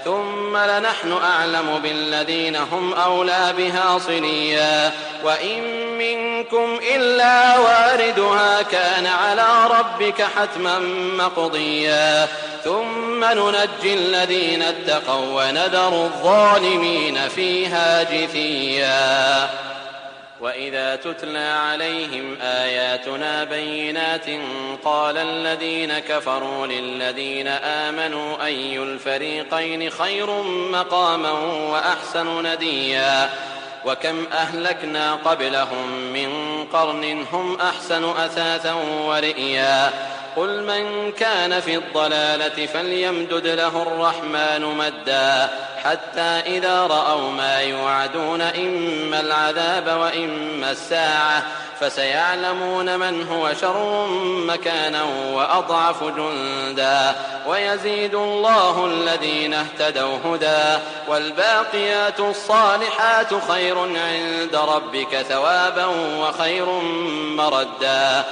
ثم لنحن أعلم بالذين هم أولى بها صليا وإن منكم إلا واردها كان على ربك حتما مقضيا ثم ننجي الذين اتقوا ونذر الظالمين فيها جثيا. وإذا تتلى عليهم آياتنا بينات قال الذين كفروا للذين آمنوا أي الفريقين خير مقاما وأحسن نديا وكم أهلكنا قبلهم من قرن هم أحسن أثاثا ورئيا قل من كان في الضلالة فليمدد له الرحمن مدا حتى إذا رأوا ما يوعدون إما العذاب وإما الساعة فسيعلمون من هو شر مكانا وأضعف جندا ويزيد الله الذين اهتدوا هدى والباقيات الصالحات خير عند ربك ثوابا وخير مردا.